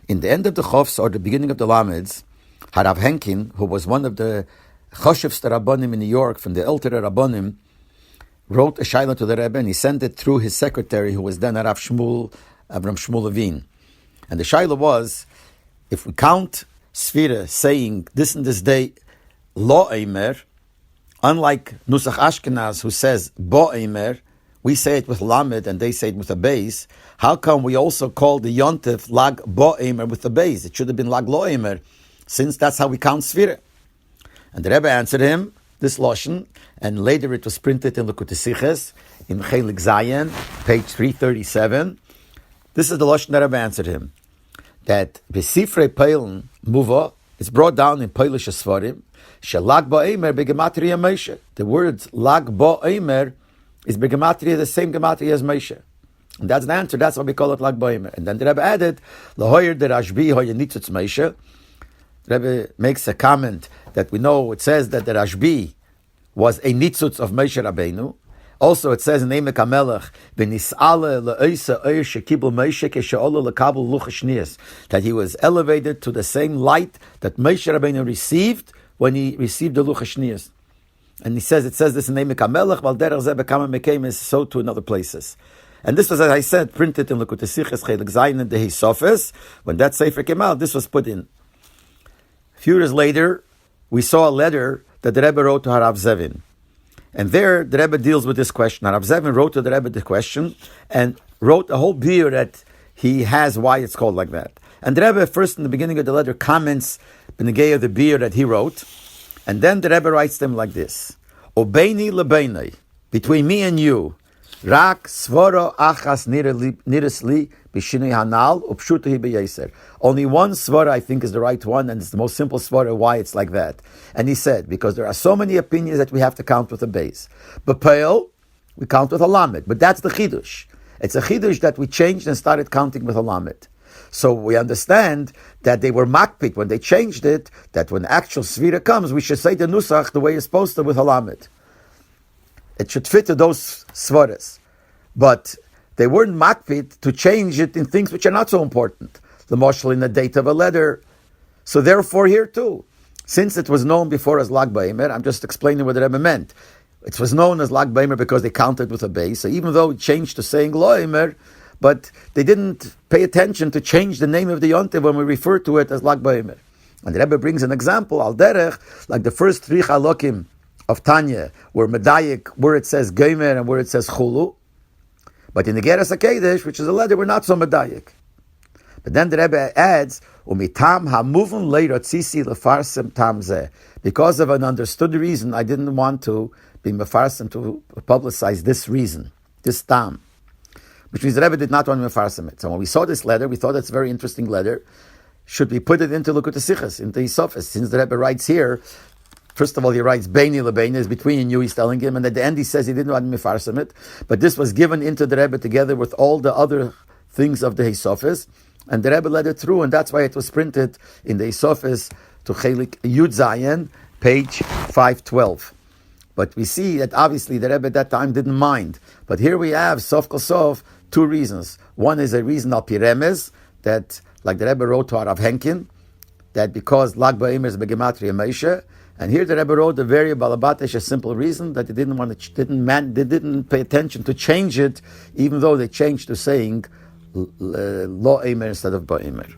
In the end of the Chofs, or the beginning of the Lameds, Harav Henkin, who was one of the Choshevs Rabbanim in New York, from the Elter Rabbanim, wrote a Shaila to the Rebbe, and he sent it through his secretary, who was then Harav Avram Shmuel Levine. And the Shaila was, if we count Sfira saying this and this day, Lo Eimer, unlike Nusach Ashkenaz, who says Bo Eimer, we say it with Lamed and they say it with a Beis. How come we also call the Yontif Lag Bo Eimer with the Beis? It should have been Lag Lo Eimer, since that's how we count Sfira. And the Rebbe answered him this Lashon, and later it was printed in Likutei Sichos, in Chelik Zayin, page 337. This is the Lashon that Rebbe answered him, that B'Sifrei Peilen Muva is brought down in Polish Sfarim, Shelag Bo Eimer begematria Moshe. The word Lag Bo Eimer is begematria, the same gematria as Moshe. And that's the answer. That's why we call it Lag Bo Eimer. And then the Rebbe added, Lahoyer de Rashbi hoye nitzutz Moshe. The Rebbe makes a comment that we know it says that the Rashbi was a nitzutz of Moshe Rabbeinu. Also, it says in Emek HaMelech, "V'nis'ale le'oisa oyer shekibel Moshe keshe'olo lekabel luchas shniyos," that he was elevated to the same light that Moshe Rabbeinu received when he received the luchas shniyos. And it says this in Emek HaMelech, "Val derech zeh bekama mekeim," is so to in other places. And this was, as I said, printed in Likutei Sichos Chelik Zayin and the Hisofes. When that sefer came out, this was put in. A few years later, we saw a letter that the Rebbe wrote to Harav Zevin. And there, the Rebbe deals with this question. Harav Zevin wrote to the Rebbe the question and wrote a whole beer that he has why it's called like that. And the Rebbe, first in the beginning of the letter, comments the negay of the beer that he wrote. And then the Rebbe writes them like this. Obeini lebeinai, between me and you, rak svoro achas nirisli b'shinui hanal upshuta beyeser. Only one svara I think is the right one, and it's the most simple svara why it's like that. And he said, because there are so many opinions that we have to count with a base. B'peil, we count with a lamed, but that's the chidush. It's a chidush that we changed and started counting with a lamed. So we understand that they were makpit when they changed it, that when actual svira comes, we should say the nusach the way it's supposed to with a lamed. It should fit to those svaras. But they weren't makpit to change it in things which are not so important. The marshal in the date of a letter. So therefore here too, since it was known before as Lag Baimer, I'm just explaining what the Rebbe meant. It was known as Lag Baimer because they counted with a base. So even though it changed to saying Loimer, but they didn't pay attention to change the name of the Yontiv when we refer to it as Lag Baimer. And the Rebbe brings an example, Al Derech, like the first three Chalokim of Tanya, where Medayik, where it says Geimer and where it says Chulu. But in the Geras HaKedesh, which is a letter, we're not so Medayik. But then the Rebbe adds, Umitam hamuvun leirotzisi lefarsem tamzeh. Because of an understood reason, I didn't want to be mefarsem, to publicize this reason, this tam. Which means the Rebbe did not want to mefarsem it. So when we saw this letter, we thought it's a very interesting letter. Should we put it into Likutei Sichos, into Hisofes? Since the Rebbe writes here, first of all, he writes, Beini lebeini, is between you, he's telling him, and at the end he says he didn't want to mefarsem it. But this was given into the Rebbe together with all the other things of the Hisofes. And the Rebbe led it through, and that's why it was printed in the Hisofes to Chelik Yud Zayin, page 512. But we see that obviously the Rebbe at that time didn't mind. But here we have, Sof Kol Sof, two reasons. One is a reason al Piremez, that, like the Rebbe wrote to Harav Henkin, that because Lag Ba'omer is Begematria Moshe, and here the Rebbe wrote a very balabatish, a simple reason that they didn't pay attention to change it, even though they changed to saying Lo Eimer instead of Ba'omer.